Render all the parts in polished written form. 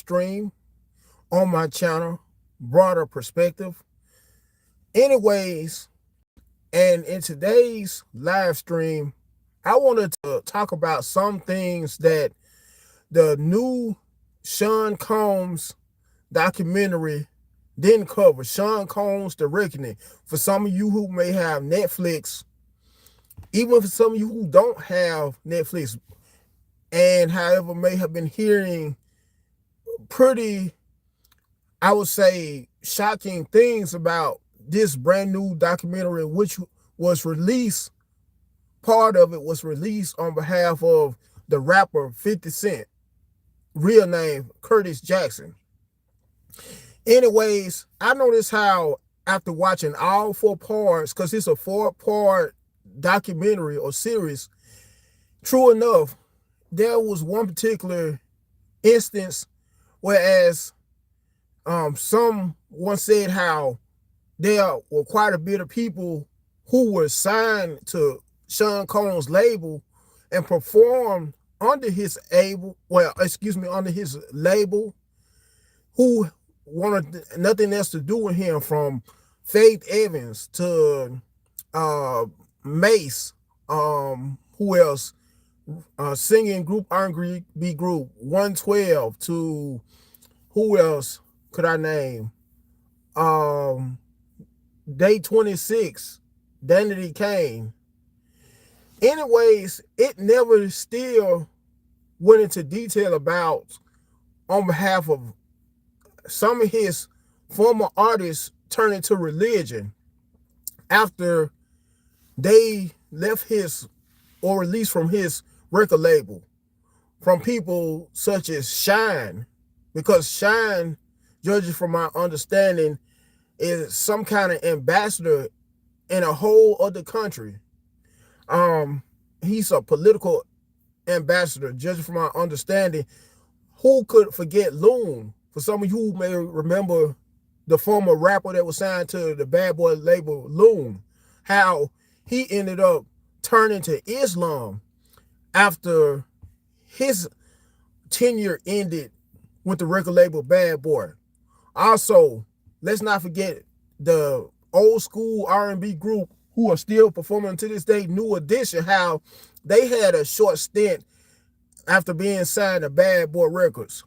stream on my channel, broader perspective. Anyways, and in today's live stream, I wanted to talk about some things that the new Sean Combs documentary didn't cover. Sean Combs, The Reckoning. For some of you who may have Netflix, even for some of you who don't have Netflix, and however may have been hearing pretty, I would say, shocking things about this brand new documentary, which was released, part of it was released on behalf of the rapper 50 Cent, real name Curtis Jackson. Anyways, I noticed how after watching all 4 parts, because it's a 4-part documentary or series, true enough, there was one particular instance whereas someone said how there were quite a bit of people who were signed to Sean Combs' label and performed under his under his label, who wanted nothing else to do with him, from Faith Evans to Mace, who else? Singing group R&B group 112 to who else could I name? Day 26, Danity Kane. Anyways, it never still went into detail about, on behalf of some of his former artists turning to religion after they left his or released from his record label, from people such as Shine, because Shine, judging from my understanding, is some kind of ambassador in a whole other country. He's a political ambassador, judging from my understanding. Who could forget Loon? For some of you who may remember the former rapper that was signed to the Bad Boy label, Loon, how he ended up turning to Islam after his tenure ended with the record label Bad Boy. Also, let's not forget the old school R&B group who are still performing to this day, New Edition, how they had a short stint after being signed to Bad Boy Records.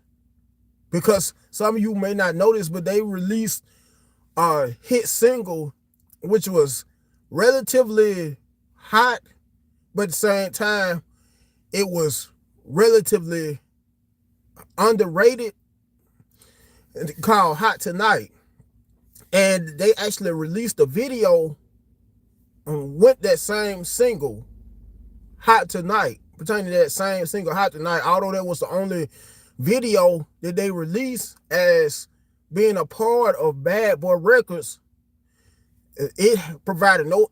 Because some of you may not know this, but they released a hit single, which was relatively hot, but at the same time, it was relatively underrated, called Hot Tonight. And they actually released a video with that same single, Hot Tonight, pertaining to that same single, Hot Tonight, although that was the only video that they released as being a part of Bad Boy Records. It provided no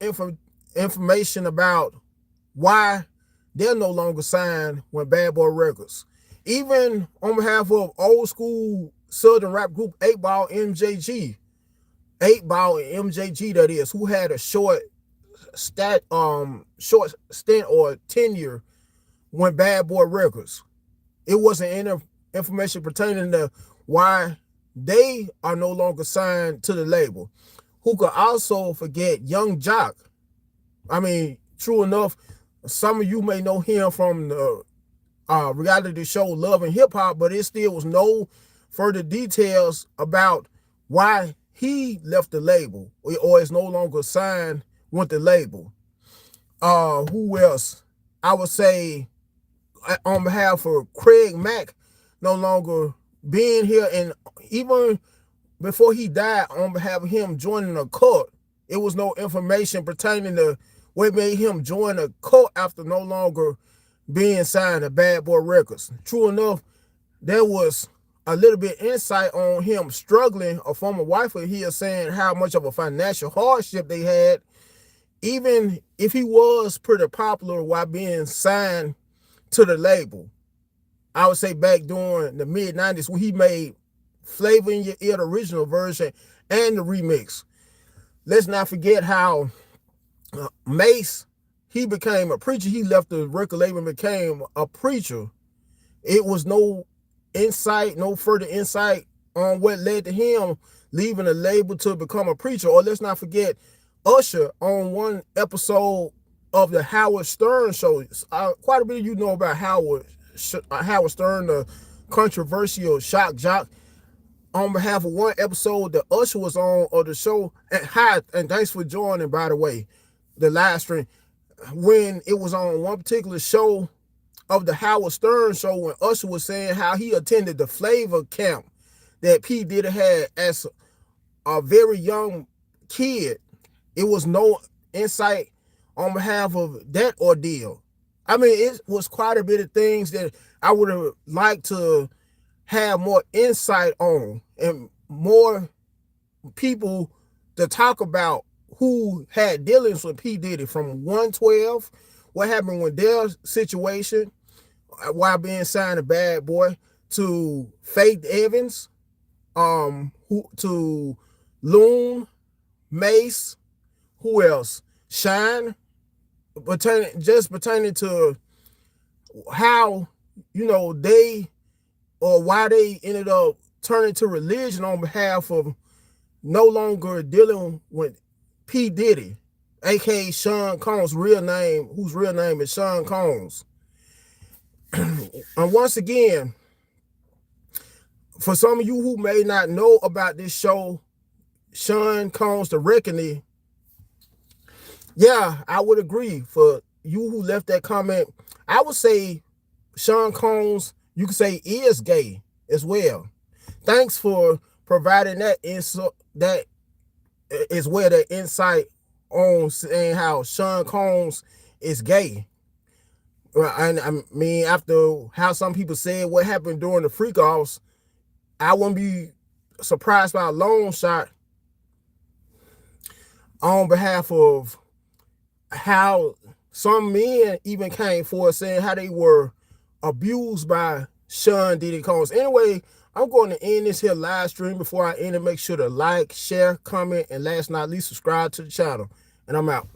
information about why they're no longer signed with Bad Boy Records. Even on behalf of old school Southern rap group 8-Ball MJG, 8-Ball and MJG, that is, who had a short stint or tenure with Bad Boy Records. It wasn't any information pertaining to why they are no longer signed to the label. Who could also forget Young Jock? I mean, true enough, some of you may know him from the reality show Love and Hip Hop, but it still was no further details about why he left the label or is no longer signed with the label. Who else? I would say on behalf of Craig Mack, no longer being here, and even before he died, on behalf of him joining a cult, it was no information pertaining to what made him join a cult after no longer being signed to Bad Boy Records. True enough, there was a little bit insight on him struggling. A former wife of his saying how much of a financial hardship they had, even if he was pretty popular while being signed to the label. I would say back during the mid-90s when he made Flavor in Your Ear, the original version, and the remix. Let's not forget how Mace, he became a preacher. He left the record label and became a preacher. It was no no further insight on what led to him leaving the label to become a preacher. Or let's not forget Usher on one episode of the Howard Stern show. Quite a bit of you know about Howard Stern, the controversial shock jock. On behalf of one episode that Usher was on of the show, and hi, and thanks for joining, by the way, the live stream. When it was on one particular show of the Howard Stern show, when Usher was saying how he attended the Flavor camp that P. Diddy had as a very young kid, it was no insight on behalf of that ordeal. I mean, it was quite a bit of things that I would have liked to have more insight on and more people to talk about who had dealings with P. Diddy from 112, what happened with their situation while being signed a bad boy, to Faith Evans, to Loon, Mace, who else? Shine, pertaining to how, they, or why they ended up turning to religion on behalf of no longer dealing with P. Diddy, aka Sean Combs' real name, whose real name is Sean Combs. And once again, for some of you who may not know about this show, Sean Combs, The Reckoning, yeah, I would agree. For you who left that comment, I would say Sean Combs, you could say, is gay as well. Thanks for providing that that insight on saying how Sean Combs is gay. And I mean, after how some people said what happened during the freak offs, I wouldn't be surprised by a long shot on behalf of how some men even came forward saying how they were abused by Sean Diddy Combs. Anyway, I'm going to end this here live stream. Before I end it, make sure to like, share, comment, and last but not least, subscribe to the channel. And I'm out.